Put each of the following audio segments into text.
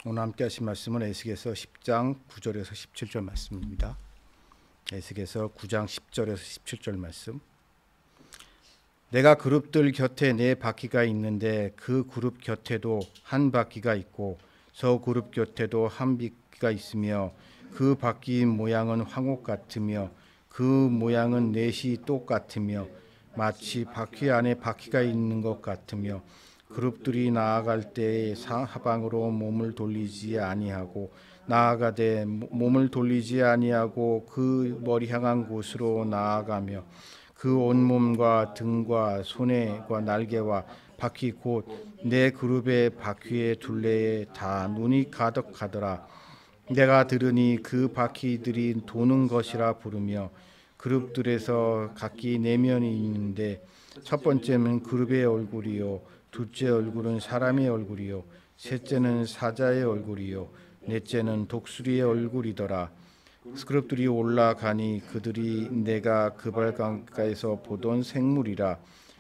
오늘 함께 하신 말씀은 에스겔서 10장 9절에서 17절 말씀입니다. 에스겔서 9장 10절에서 17절 말씀. 내가 그룹들 곁에 네 바퀴가 있는데 그 그룹 곁에도 한 바퀴가 있고 저 그룹 곁에도 한 바퀴가 있으며 그 바퀴 모양은 황옥 같으며 그 모양은 넷이 똑같으며 마치 바퀴 안에 바퀴가 있는 것 같으며 그룹들이 나아갈 때에 사방으로 몸을 돌리지 아니하고 나아가되 몸을 돌리지 아니하고 그 머리 향한 곳으로 나아가며 그 온몸과 등과 손에과 날개와 바퀴 곧 내 그룹의 바퀴의 둘레에 다 눈이 가득하더라. 내가 들으니 그 바퀴들이 도는 것이라 부르며 그룹들에서 각기 네 면이 있는데 첫 번째는 그룹의 얼굴이요 둘째 얼굴은 사람의 얼굴이요 셋째는 사자의 얼굴이요 넷째는 독수리의 얼굴이더라. 그룹들이 올라가니 그들이 내가 그발강가에서 보던 생물이라.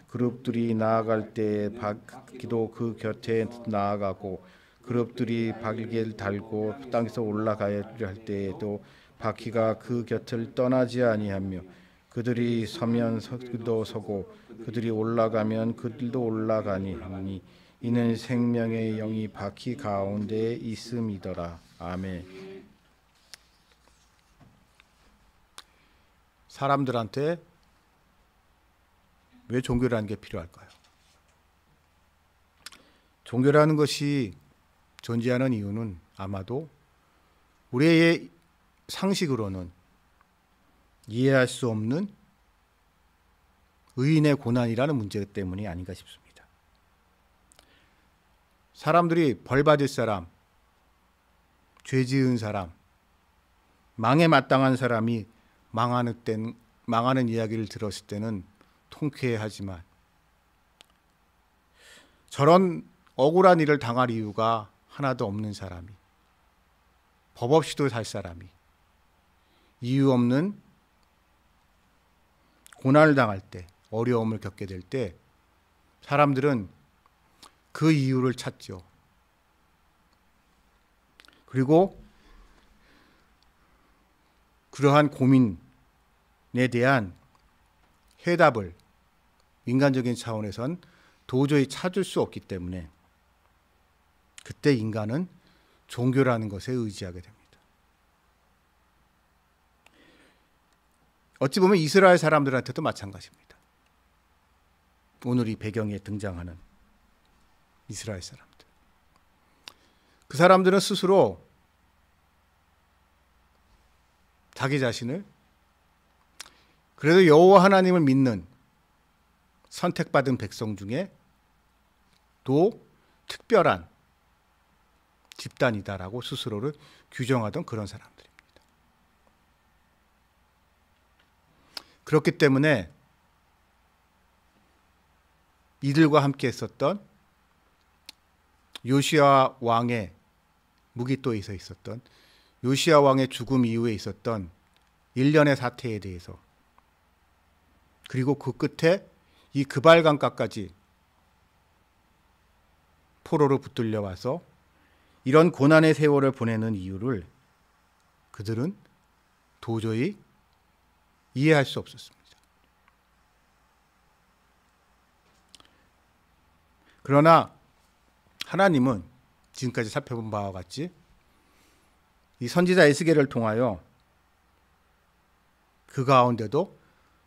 그룹들이 나아갈 때에 바퀴도 그 곁에 나아가고 그룹들이 바퀴를 달고 땅에서 올라가야 할 때에도 바퀴가 그 곁을 떠나지 아니하며 그들이 서면 그도 서고 그들이 올라가면 그들도 올라가니 하니 이는 생명의 영이 바퀴 가운데에 있음이더라. 아멘. 사람들한테 왜 종교라는 게 필요할까요? 종교라는 것이 존재하는 이유는 아마도 우리의 상식으로는 이해할 수 없는 의인의 고난이라는 문제 때문이 아닌가 싶습니다. 사람들이 벌 받을 사람, 죄 지은 사람, 망에 마땅한 사람이 망하는 이야기를 들었을 때는 통쾌하지만 저런 억울한 일을 당할 이유가 하나도 없는 사람이, 법 없이도 살 사람이 이유 없는 고난을 당할 때, 어려움을 겪게 될 때 사람들은 그 이유를 찾죠. 그리고 그러한 고민에 대한 해답을 인간적인 차원에선 도저히 찾을 수 없기 때문에 그때 인간은 종교라는 것에 의지하게 됩니다. 어찌 보면 이스라엘 사람들한테도 마찬가지입니다. 오늘 이 배경에 등장하는 이스라엘 사람들. 그 사람들은 스스로 자기 자신을 그래도 여호와 하나님을 믿는 선택받은 백성 중에 또 특별한 집단이다라고 스스로를 규정하던 그런 사람들입니다. 그렇기 때문에 이들과 함께 했었던 요시야 왕의 무기또에서 있었던 요시야 왕의 죽음 이후에 있었던 일련의 사태에 대해서 그리고 그 끝에 이 그발강가까지 포로로 붙들려 와서 이런 고난의 세월을 보내는 이유를 그들은 도저히 이해할 수 없었습니다. 그러나 하나님은 지금까지 살펴본 바와 같이 이 선지자 에스겔을 통하여 그 가운데도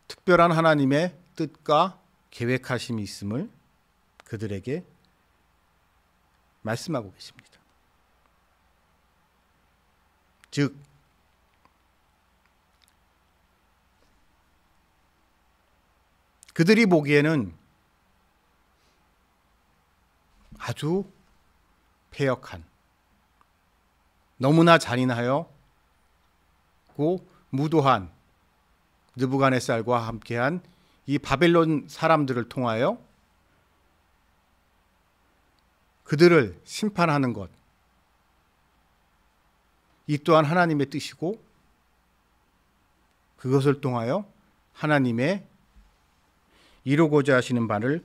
특별한 하나님의 뜻과 계획하심이 있음을 그들에게 말씀하고 계십니다. 즉 그들이 보기에는 아주 패역한, 너무나 잔인하였고 무도한 느부갓네살과 함께한 이 바벨론 사람들을 통하여 그들을 심판하는 것, 이 또한 하나님의 뜻이고 그것을 통하여 하나님의 이루고자 하시는 바를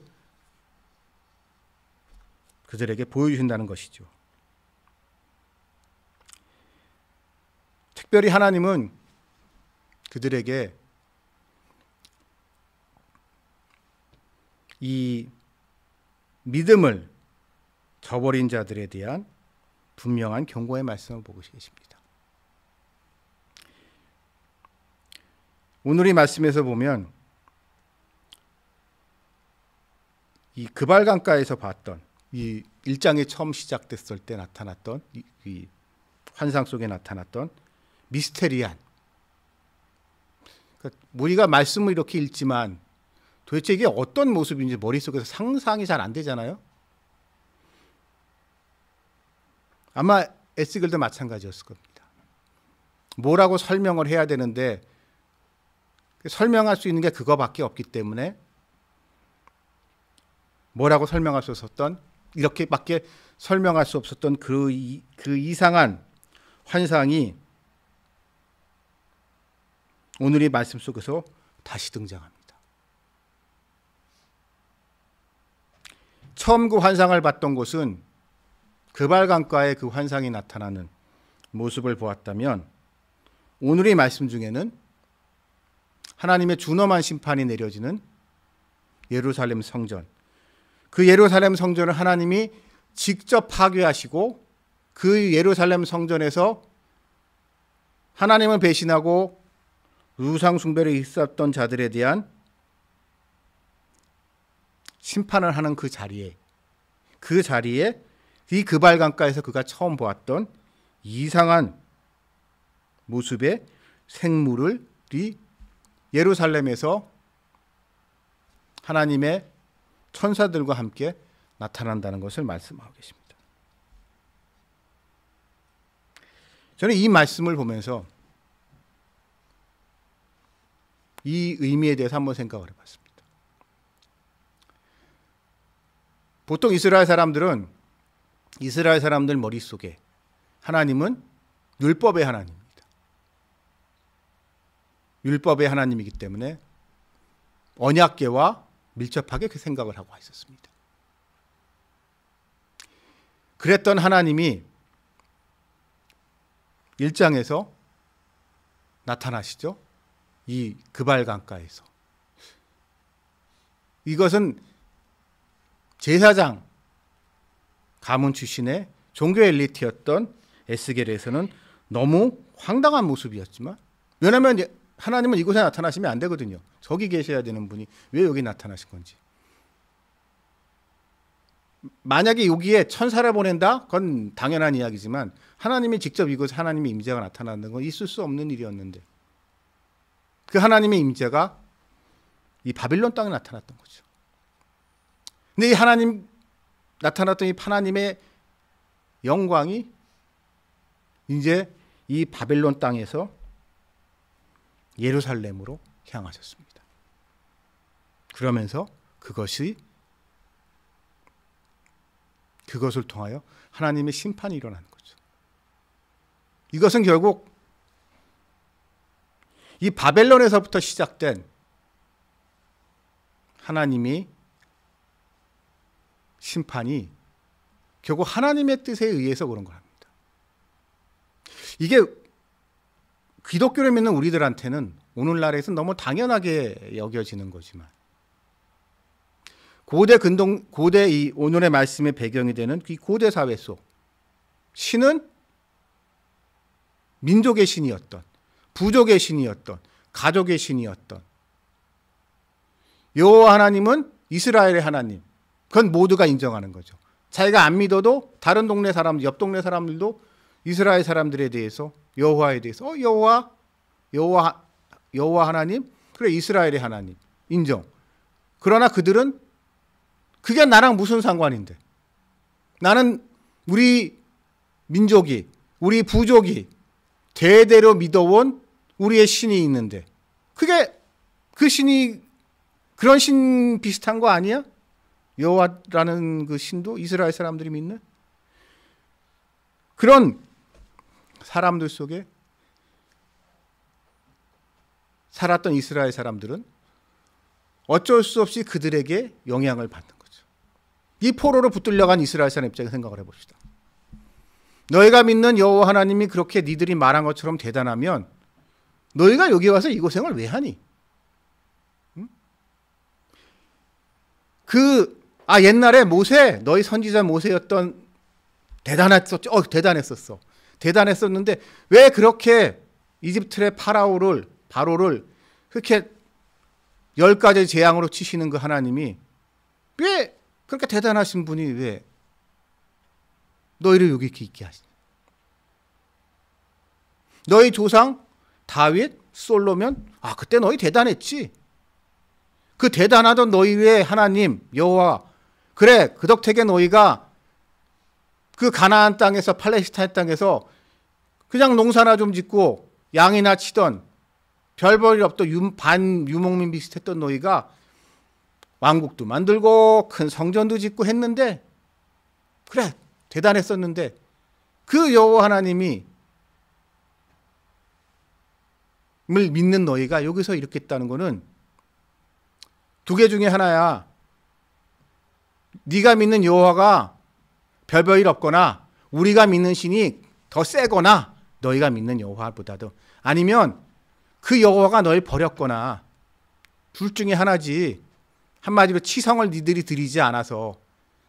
그들에게 보여주신다는 것이죠. 특별히 하나님은 그들에게 이 믿음을 저버린 자들에 대한 분명한 경고의 말씀을 보고 계십니다. 오늘 이 말씀에서 보면 이 그발강가에서 봤던 이 1장이 처음 시작됐을 때 나타났던 이 환상 속에 나타났던 미스테리한, 그러니까 우리가 말씀을 이렇게 읽지만 도대체 이게 어떤 모습인지 머릿속에서 상상이 잘 안 되잖아요. 아마 에스겔도 마찬가지였을 겁니다. 뭐라고 설명을 해야 되는데 설명할 수 있는 게 그거밖에 없기 때문에 뭐라고 설명할 수 없었던, 이렇게밖에 설명할 수 없었던 그 이상한 환상이 오늘 이 말씀 속에서 다시 등장합니다. 처음 그 환상을 봤던 곳은 그발강가에 그 환상이 나타나는 모습을 보았다면, 오늘의 말씀 중에는 하나님의 준엄한 심판이 내려지는 예루살렘 성전, 그 예루살렘 성전을 하나님이 직접 파괴하시고 그 예루살렘 성전에서 하나님을 배신하고 우상 숭배를 있었던 자들에 대한 심판을 하는 그 자리에 이 그발강가에서 그가 처음 보았던 이상한 모습의 생물이 예루살렘에서 하나님의 천사들과 함께 나타난다는 것을 말씀하고 계십니다. 저는 이 말씀을 보면서 이 의미에 대해서 한번 생각을 해봤습니다. 보통 이스라엘 사람들 머릿속에 하나님은 율법의 하나님입니다. 율법의 하나님이기 때문에 언약궤와 밀접하게 그 생각을 하고 있었습니다. 그랬던 하나님이 1장에서 나타나시죠. 이 그발강가에서. 이것은 제사장 가문 출신의 종교 엘리트였던 에스겔에서는 너무 황당한 모습이었지만, 왜냐하면 하나님은 이곳에 나타나시면 안 되거든요. 저기 계셔야 되는 분이 왜 여기 나타나신 건지. 만약에 여기에 천사를 보낸다? 그건 당연한 이야기지만 하나님이 직접 이곳에 하나님의 임재가 나타나는 건 있을 수 없는 일이었는데, 그 하나님의 임재가 이 바빌론 땅에 나타났던 거죠. 근데 이 하나님 나타났던 이 하나님의 영광이 이제 이 바빌론 땅에서 예루살렘으로 향하셨습니다. 그러면서 그것을 통하여 하나님의 심판이 일어나는 거죠. 이것은 결국 이 바벨론에서부터 시작된 하나님이 심판이 결국 하나님의 뜻에 의해서 그런 거랍니다. 이게 기독교를 믿는 우리들한테는 오늘날에서는 너무 당연하게 여겨지는 거지만, 고대 이 오늘의 말씀의 배경이 되는 이 고대 사회 속 신은 민족의 신이었던, 부족의 신이었던, 가족의 신이었던 여호와 하나님은 이스라엘의 하나님, 그건 모두가 인정하는 거죠. 자기가 안 믿어도 다른 동네 사람, 옆 동네 사람들도 이스라엘 사람들에 대해서, 여호와에 대해서 여호와 하나님, 그래 이스라엘의 하나님 인정. 그러나 그들은 그게 나랑 무슨 상관인데, 나는 우리 민족이, 우리 부족이 대대로 믿어온 우리의 신이 있는데, 그게 그 신이 그런 신 비슷한 거 아니야? 여호와라는 그 신도 이스라엘 사람들이 믿는 그런 사람들 속에 살았던 이스라엘 사람들은 어쩔 수 없이 그들에게 영향을 받는 거죠. 이 포로로 붙들려간 이스라엘 사람 입장에서 생각을 해봅시다. 너희가 믿는 여호와 하나님이 그렇게 니들이 말한 것처럼 대단하면 너희가 여기 와서 이 고생을 왜 하니? 옛날에 모세, 너희 선지자 모세였던 대단했었어. 대단했었는데 왜 그렇게 이집트의 바로를 그렇게 10가지 재앙으로 치시는 그 하나님이 왜 그렇게 대단하신 분이 왜 너희를 여기 있게 하시니? 너희 조상 다윗, 솔로몬, 그때 너희 대단했지. 그 대단하던 너희의 하나님 여호와, 그래 그 덕택에 너희가 그 가나안 땅에서, 팔레스타인 땅에서 그냥 농사나 좀 짓고 양이나 치던 별볼일 없던 반유목민 비슷했던 너희가 왕국도 만들고 큰 성전도 짓고 했는데, 그래 대단했었는데 그 여호와 하나님이 을 믿는 너희가 여기서 이렇게 했다는 거는 두 개 중에 하나야. 네가 믿는 여호와가 별별 없거나 우리가 믿는 신이 더 세거나 너희가 믿는 여호와보다도, 아니면 그 여호와가 너희 버렸거나, 둘 중에 하나지. 한마디로 치성을 니들이 드리지 않아서,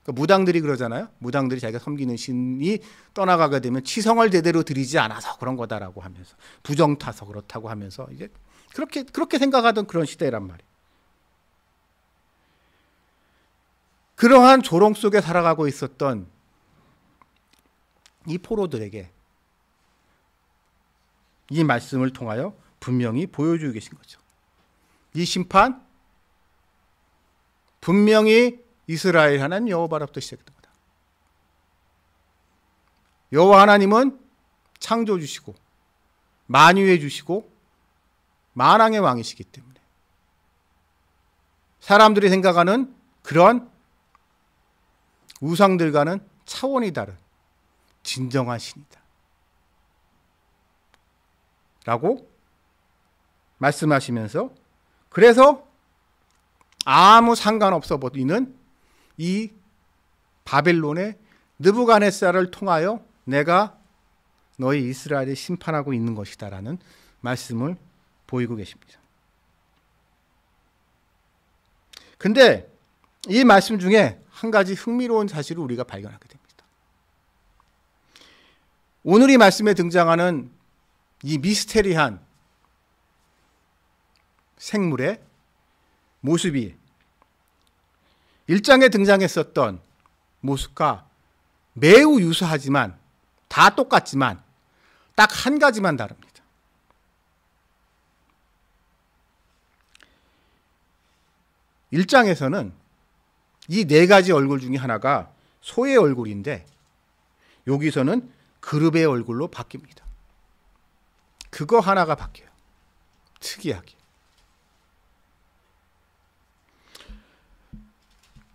그러니까 무당들이 그러잖아요. 무당들이 자기가 섬기는 신이 떠나가게 되면 치성을 제대로 드리지 않아서 그런 거다라고 하면서, 부정 타서 그렇다고 하면서 이제 그렇게 생각하던 그런 시대란 말이에요. 그러한 조롱 속에 살아가고 있었던 이 포로들에게 이 말씀을 통하여 분명히 보여주고 계신 거죠. 이 심판 분명히 이스라엘 하나님 여호와로부터 시작된 거다. 여호와 하나님은 창조주시고 만유해 주시고 만왕의 왕이시기 때문에 사람들이 생각하는 그런 우상들과는 차원이 다른 진정한 신이다 라고 말씀하시면서, 그래서 아무 상관없어 보이는 이 바벨론의 느부갓네살을 통하여 내가 너희 이스라엘을 심판하고 있는 것이다 라는 말씀을 보이고 계십니다. 근데 이 말씀 중에 한 가지 흥미로운 사실을 우리가 발견하게 됩니다. 오늘 이 말씀에 등장하는 이 미스테리한 생물의 모습이 1장에 등장했었던 모습과 매우 유사하지만, 다 똑같지만 딱 한 가지만 다릅니다. (1장에서는) 이 4가지 얼굴 중에 하나가 소의 얼굴인데 여기서는 그룹의 얼굴로 바뀝니다. 그거 하나가 바뀌어요. 특이하게.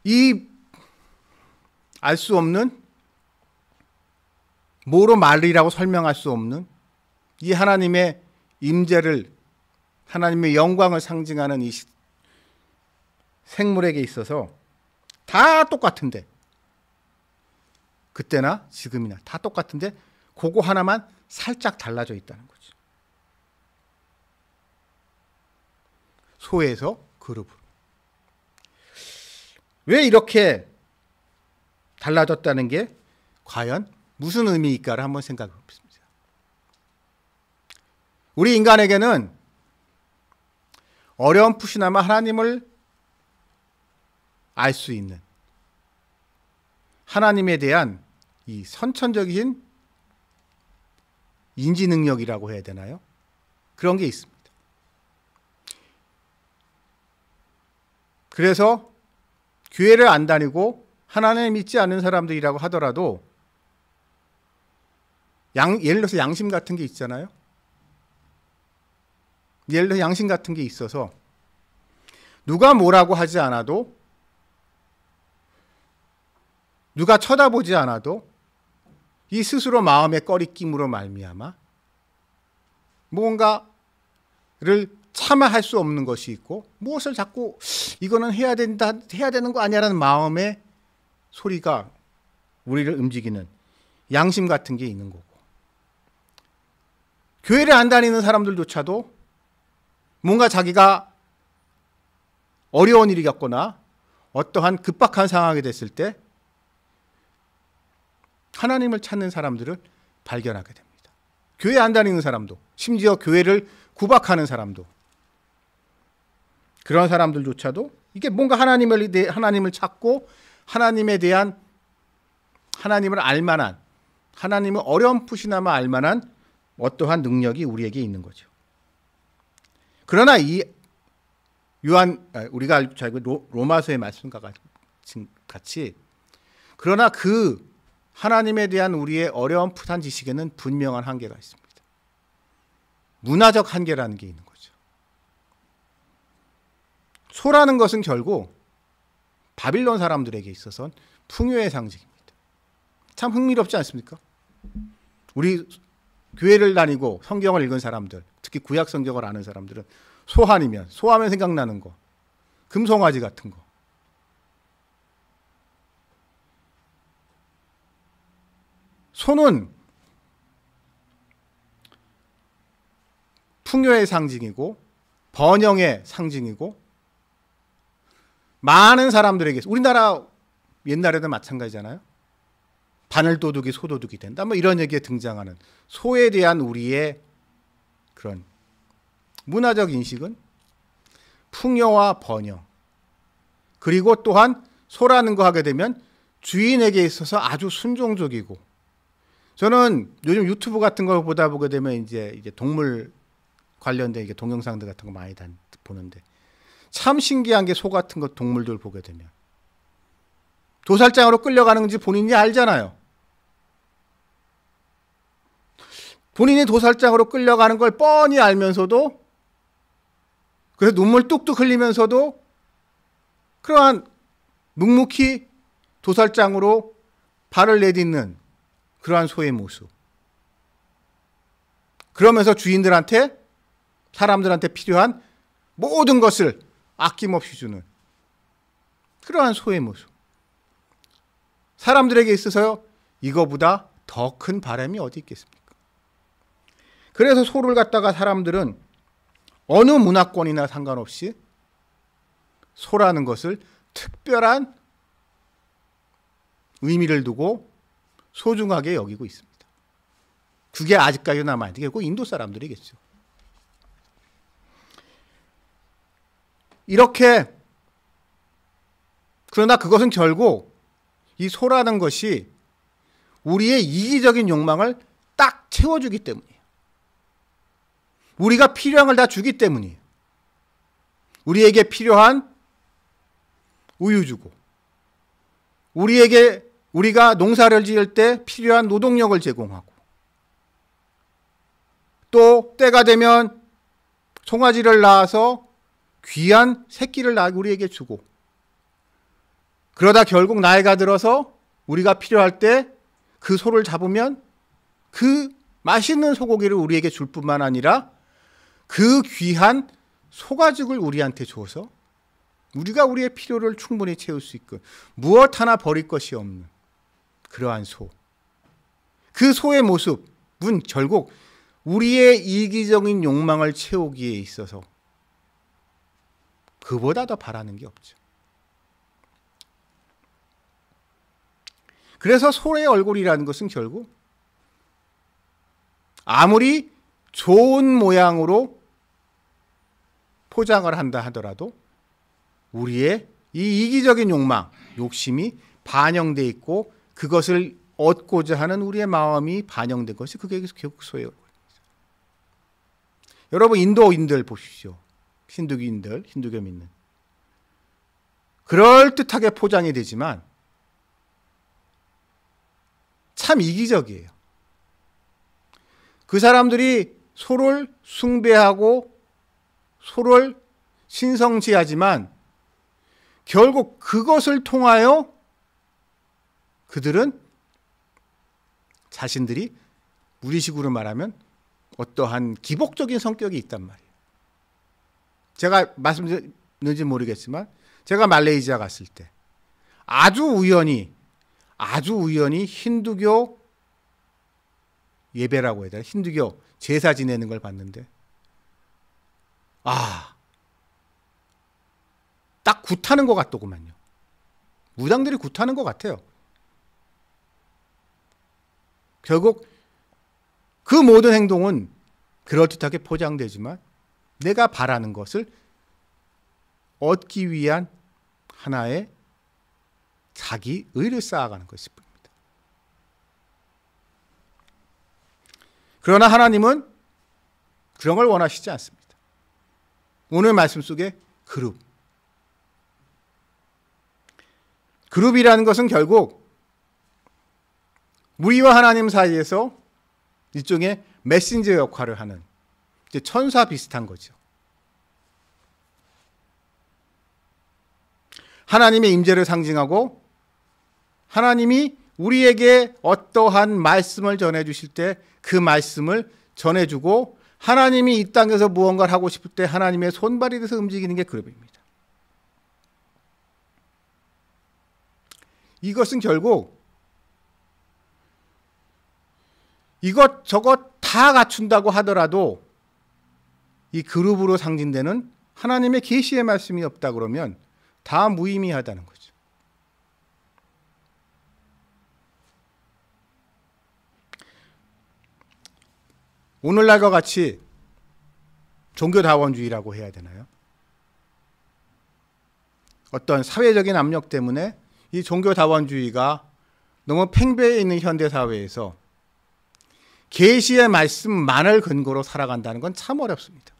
이 알 수 없는, 뭐로 말이라고 설명할 수 없는 이 하나님의 임재를, 하나님의 영광을 상징하는 이 생물에게 있어서 다 똑같은데, 그때나 지금이나 다 똑같은데 그거 하나만 살짝 달라져 있다는 거죠. 소에서 그룹으로. 왜 이렇게 달라졌다는 게 과연 무슨 의미일까를 한번 생각해 보겠습니다. 우리 인간에게는 어렴풋이나마 하나님을 알 수 있는, 하나님에 대한 이 선천적인 인지 능력이라고 해야 되나요? 그런 게 있습니다. 그래서 교회를 안 다니고 하나님을 믿지 않는 사람들이라고 하더라도 예를 들어서 양심 같은 게 있잖아요. 예를 들어서 양심 같은 게 있어서 누가 뭐라고 하지 않아도, 누가 쳐다보지 않아도 이 스스로 마음의 꺼리낌으로 말미암아 뭔가를 차마 할 수 없는 것이 있고, 무엇을 자꾸 이거는 해야 되는 거 아니야라는 마음의 소리가 우리를 움직이는 양심 같은 게 있는 거고, 교회를 안 다니는 사람들조차도 뭔가 자기가 어려운 일이 겪거나 어떠한 급박한 상황이 됐을 때 하나님을 찾는 사람들을 발견하게 됩니다. 교회 안 다니는 사람도, 심지어 교회를 구박하는 사람도, 그런 사람들조차도 이게 뭔가 하나님을 찾고 하나님에 대한, 하나님을 알만한, 하나님을 어렴풋이나마 알만한 어떠한 능력이 우리에게 있는 거죠. 그러나 이 우리가 알고 로마서의 말씀과 같이, 그러나 그 하나님에 대한 우리의 어렴풋한 지식에는 분명한 한계가 있습니다. 문화적 한계라는 게 있는 거죠. 소라는 것은 결국 바빌론 사람들에게 있어서는 풍요의 상징입니다. 참 흥미롭지 않습니까? 우리 교회를 다니고 성경을 읽은 사람들, 특히 구약 성경을 아는 사람들은 소하면 생각나는 거, 금송아지 같은 거. 소는 풍요의 상징이고 번영의 상징이고, 많은 사람들에게, 우리나라 옛날에도 마찬가지잖아요. 바늘도둑이 소도둑이 된다, 뭐 이런 얘기에 등장하는 소에 대한 우리의 그런 문화적 인식은 풍요와 번영, 그리고 또한 소라는 거 하게 되면 주인에게 있어서 아주 순종적이고, 저는 요즘 유튜브 같은 걸 보다 보게 되면 이제 동물 관련된 이게 동영상들 같은 거 많이 보는데, 참 신기한 게 소 같은 거 동물들 보게 되면 도살장으로 끌려가는 건지 본인이 알잖아요. 본인이 도살장으로 끌려가는 걸 뻔히 알면서도, 그래서 눈물 뚝뚝 흘리면서도 그러한 묵묵히 도살장으로 발을 내딛는 그러한 소의 모습. 그러면서 주인들한테, 사람들한테 필요한 모든 것을 아낌없이 주는 그러한 소의 모습. 사람들에게 있어서 이거보다 더 큰 바람이 어디 있겠습니까? 그래서 소를 갖다가 사람들은 어느 문화권이나 상관없이 소라는 것을 특별한 의미를 두고 소중하게 여기고 있습니다. 그게 아직까지 남아있는 게 꼭 인도 사람들이겠죠. 이렇게, 그러나 그것은 결국 이 소라는 것이 우리의 이기적인 욕망을 딱 채워주기 때문이에요. 우리가 필요한 걸 다 주기 때문이에요. 우리에게 필요한 우유 주고, 우리가 농사를 지을 때 필요한 노동력을 제공하고, 또 때가 되면 송아지를 낳아서 귀한 새끼를 우리에게 주고, 그러다 결국 나이가 들어서 우리가 필요할 때 그 소를 잡으면 그 맛있는 소고기를 우리에게 줄 뿐만 아니라 그 귀한 소가죽을 우리한테 줘서 우리가 우리의 필요를 충분히 채울 수 있고 무엇 하나 버릴 것이 없는 그러한 소. 그 소의 모습은 결국 우리의 이기적인 욕망을 채우기에 있어서 그보다 더 바라는 게 없죠. 그래서 소의 얼굴이라는 것은 결국 아무리 좋은 모양으로 포장을 한다 하더라도 우리의 이 이기적인 욕망, 욕심이 반영돼 있고 그것을 얻고자 하는 우리의 마음이 반영된 것이 그게 결국 소의 얼굴입니다. 여러분, 인도인들 보십시오. 힌두교인들, 힌두교 믿는. 그럴듯하게 포장이 되지만 참 이기적이에요. 그 사람들이 소를 숭배하고 소를 신성시하지만 결국 그것을 통하여 그들은 자신들이 우리식으로 말하면 어떠한 기복적인 성격이 있단 말이에요. 제가 말씀드렸는지 모르겠지만 제가 말레이시아 갔을 때 아주 우연히 힌두교 예배라고 해야 되나? 힌두교 제사 지내는 걸 봤는데 딱 굿하는 것 같더구만요. 무당들이 굿하는 것 같아요. 결국 그 모든 행동은 그럴듯하게 포장되지만 내가 바라는 것을 얻기 위한 하나의 자기 의를 쌓아가는 것일 뿐입니다. 그러나 하나님은 그런 걸 원하시지 않습니다. 오늘 말씀 속에 그룹이라는 것은 결국 우리와 하나님 사이에서 일종의 메신저 역할을 하는 이제 천사 비슷한 거죠. 하나님의 임재를 상징하고 하나님이 우리에게 어떠한 말씀을 전해주실 때 그 말씀을 전해주고 하나님이 이 땅에서 무언가를 하고 싶을 때 하나님의 손발이 돼서 움직이는 게 그룹입니다. 이것은 결국 이것저것 다 갖춘다고 하더라도 이 그룹으로 상징되는 하나님의 계시의 말씀이 없다 그러면 다 무의미하다는 거죠. 오늘날과 같이 종교다원주의라고 해야 되나요? 어떤 사회적인 압력 때문에 이 종교다원주의가 너무 팽배해 있는 현대사회에서 계시의 말씀만을 근거로 살아간다는 건 참 어렵습니다.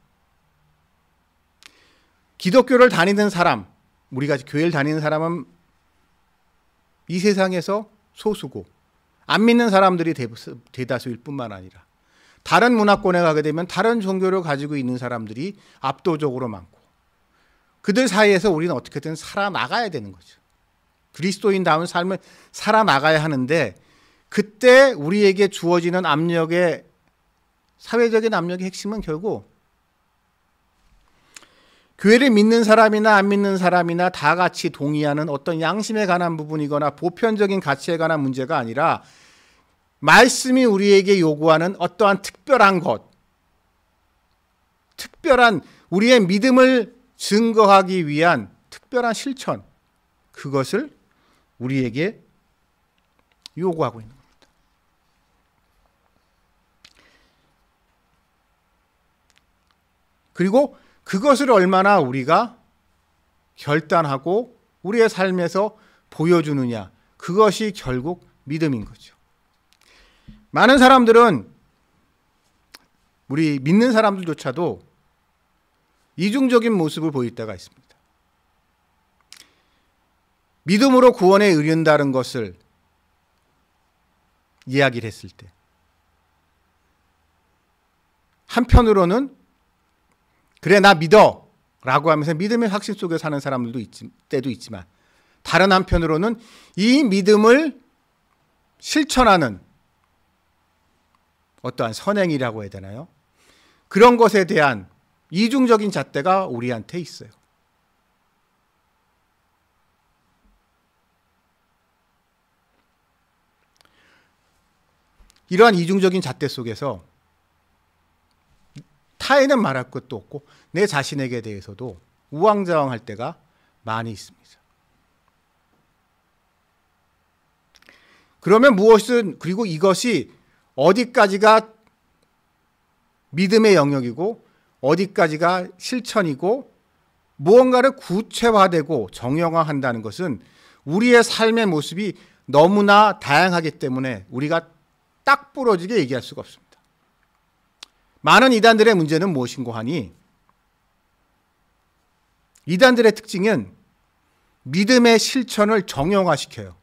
기독교를 다니는 사람, 우리가 교회를 다니는 사람은 이 세상에서 소수고 안 믿는 사람들이 대다수일 뿐만 아니라 다른 문화권에 가게 되면 다른 종교를 가지고 있는 사람들이 압도적으로 많고 그들 사이에서 우리는 어떻게든 살아나가야 되는 거죠. 그리스도인다운 삶을 살아나가야 하는데 그때 우리에게 주어지는 압력의 사회적인 압력의 핵심은 결국 교회를 믿는 사람이나 안 믿는 사람이나 다 같이 동의하는 어떤 양심에 관한 부분이거나 보편적인 가치에 관한 문제가 아니라 말씀이 우리에게 요구하는 어떠한 특별한 것, 특별한 우리의 믿음을 증거하기 위한 특별한 실천, 그것을 우리에게 요구하고 있는 겁니다. 그리고 그것을 얼마나 우리가 결단하고 우리의 삶에서 보여주느냐, 그것이 결국 믿음인 거죠. 많은 사람들은 우리 믿는 사람들조차도 이중적인 모습을 보일 때가 있습니다. 믿음으로 구원에 이른다는 것을 이야기를 했을 때 한편으로는 그래 나 믿어 라고 하면서 믿음의 확신 속에 사는 사람들도 때도 있지만 다른 한편으로는 이 믿음을 실천하는 어떠한 선행이라고 해야 되나요? 그런 것에 대한 이중적인 잣대가 우리한테 있어요. 이러한 이중적인 잣대 속에서 타인은 말할 것도 없고 내 자신에게 대해서도 우왕좌왕할 때가 많이 있습니다. 그러면 그리고 이것이 어디까지가 믿음의 영역이고 어디까지가 실천이고 무언가를 구체화되고 정형화한다는 것은 우리의 삶의 모습이 너무나 다양하기 때문에 우리가 딱 부러지게 얘기할 수가 없습니다. 많은 이단들의 문제는 무엇인고 하니 이단들의 특징은 믿음의 실천을 정형화시켜요.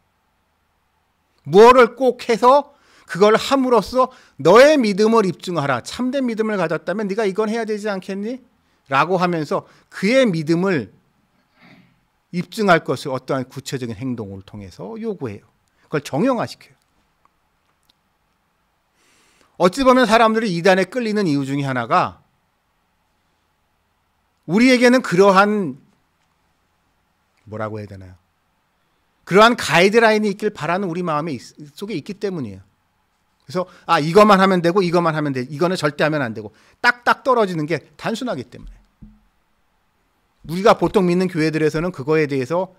무엇을 꼭 해서 그걸 함으로써 너의 믿음을 입증하라. 참된 믿음을 가졌다면 네가 이건 해야 되지 않겠니? 라고 하면서 그의 믿음을 입증할 것을 어떠한 구체적인 행동을 통해서 요구해요. 그걸 정형화시켜요. 어찌 보면 사람들이 이단에 끌리는 이유 중에 하나가 우리에게는 그러한 뭐라고 해야 되나요? 그러한 가이드라인이 있길 바라는 우리 마음에 속에 있기 때문이에요. 그래서 이것만 하면 되고 이것만 하면 돼. 이거는 절대 하면 안 되고 딱딱 떨어지는 게 단순하기 때문에. 우리가 보통 믿는 교회들에서는 그거에 대해서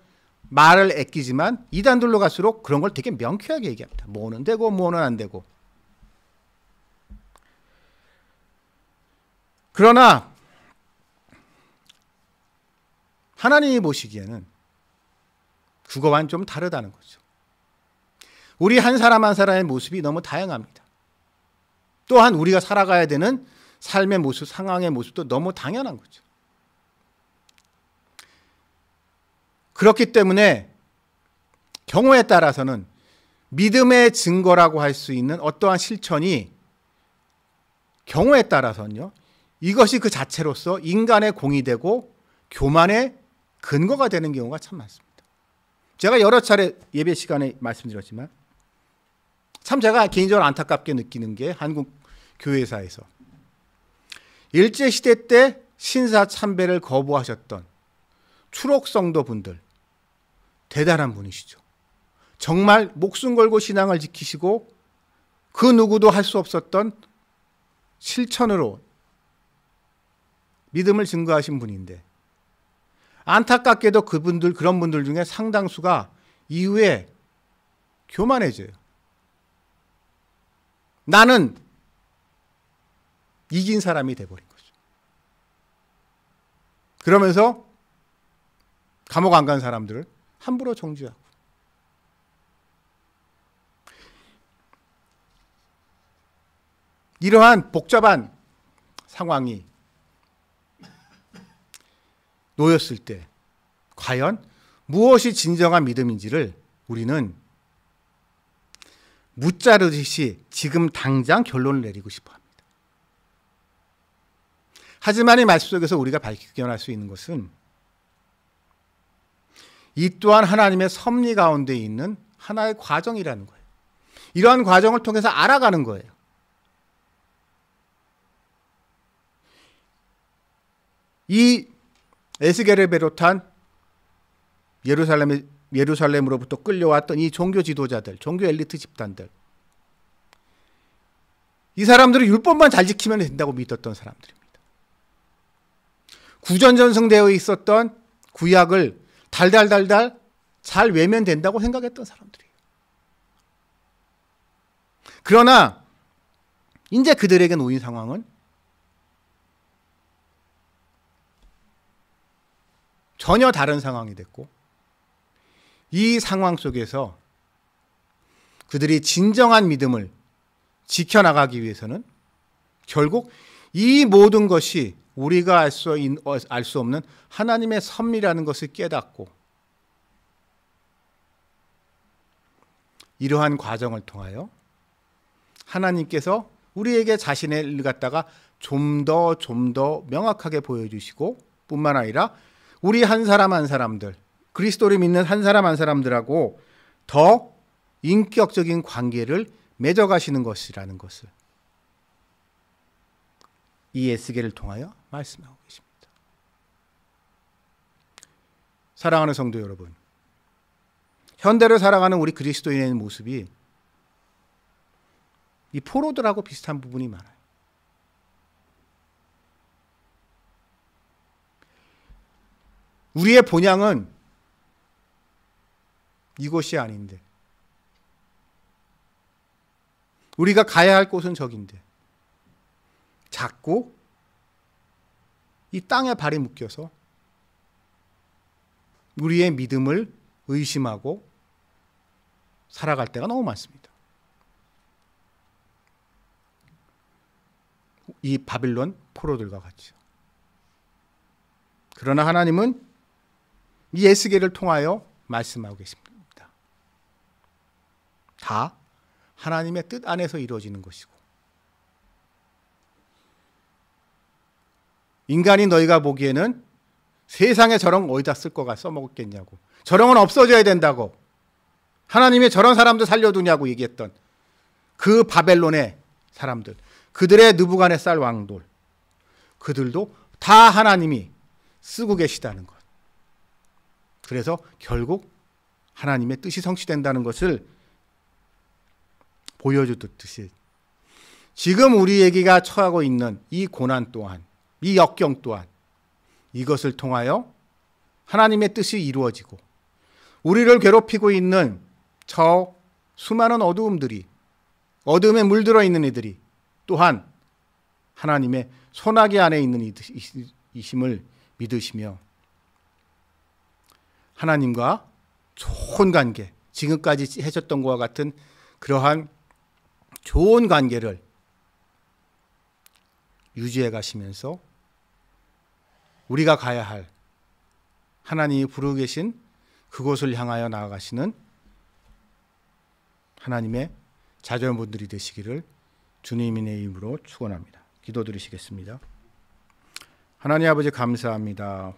말을 아끼지만 이단들로 갈수록 그런 걸 되게 명쾌하게 얘기합니다. 뭐는 되고 뭐는 안 되고. 그러나 하나님이 보시기에는 그거와는 좀 다르다는 거죠. 우리 한 사람 한 사람의 모습이 너무 다양합니다. 또한 우리가 살아가야 되는 삶의 모습, 상황의 모습도 너무 당연한 거죠. 그렇기 때문에 경우에 따라서는 믿음의 증거라고 할 수 있는 어떠한 실천이 경우에 따라서는요, 이것이 그 자체로서 인간의 공이 되고 교만의 근거가 되는 경우가 참 많습니다. 제가 여러 차례 예배 시간에 말씀드렸지만 참 제가 개인적으로 안타깝게 느끼는 게 한국 교회사에서 일제시대 때 신사 참배를 거부하셨던 추록성도분들 대단한 분이시죠. 정말 목숨 걸고 신앙을 지키시고 그 누구도 할 수 없었던 실천으로 믿음을 증거하신 분인데 안타깝게도 그런 분들 중에 상당수가 이후에 교만해져요. 나는 이긴 사람이 돼버린 거죠. 그러면서 감옥 안 간 사람들을 함부로 정죄하고. 이러한 복잡한 상황이 놓였을 때 과연 무엇이 진정한 믿음인지를 우리는 묻자르듯이 지금 당장 결론을 내리고 싶어 합니다. 하지만 이 말씀 속에서 우리가 발견할 수 있는 것은 이 또한 하나님의 섭리 가운데 있는 하나의 과정이라는 거예요. 이러한 과정을 통해서 알아가는 거예요. 이 에스겔을 비롯한 예루살렘으로부터 끌려왔던 이 종교 지도자들, 종교 엘리트 집단들, 이 사람들은 율법만 잘 지키면 된다고 믿었던 사람들입니다. 구전전승되어 있었던 구약을 달달달달 잘 외면 된다고 생각했던 사람들이에요. 그러나 이제 그들에게 놓인 상황은 전혀 다른 상황이 됐고, 이 상황 속에서 그들이 진정한 믿음을 지켜나가기 위해서는 결국 이 모든 것이 우리가 알 수 없는 하나님의 섭리라는 것을 깨닫고 이러한 과정을 통하여 하나님께서 우리에게 자신의 일을 갖다가 좀 더 명확하게 보여주시고 뿐만 아니라 우리 한 사람 한 사람들, 그리스도를 믿는 한 사람 한 사람들하고 더 인격적인 관계를 맺어가시는 것이라는 것을 이 에스겔을 통하여 말씀하고 계십니다. 사랑하는 성도 여러분, 현대를 살아가는 우리 그리스도인의 모습이 이 포로들하고 비슷한 부분이 많아요. 우리의 본향은 이곳이 아닌데, 우리가 가야 할 곳은 저긴데 자꾸 이 땅에 발이 묶여서 우리의 믿음을 의심하고 살아갈 때가 너무 많습니다. 이 바빌론 포로들과 같이요. 그러나 하나님은 이 에스겔을 통하여 말씀하고 계십니다. 다 하나님의 뜻 안에서 이루어지는 것이고, 인간이 너희가 보기에는 세상에 저런 어디다 쓸 거가 써먹겠냐고, 저런 건 없어져야 된다고, 하나님의 저런 사람들 살려두냐고 얘기했던 그 바벨론의 사람들, 그들의 느부갓네살 왕들, 그들도 다 하나님이 쓰고 계시다는 것. 그래서 결국 하나님의 뜻이 성취된다는 것을 보여주듯이 지금 우리에게가 처하고 있는 이 고난 또한, 이 역경 또한 이것을 통하여 하나님의 뜻이 이루어지고 우리를 괴롭히고 있는 저 수많은 어둠에 물들어 있는 이들이 또한 하나님의 손아귀 안에 있는 이심을 믿으시며 하나님과 좋은 관계, 지금까지 해줬던 것과 같은 그러한 좋은 관계를 유지해 가시면서 우리가 가야 할 하나님이 부르고 계신 그곳을 향하여 나아가시는 하나님의 자녀분들이 되시기를 주님의 이름으로 축원합니다. 기도드리시겠습니다. 하나님 아버지 감사합니다.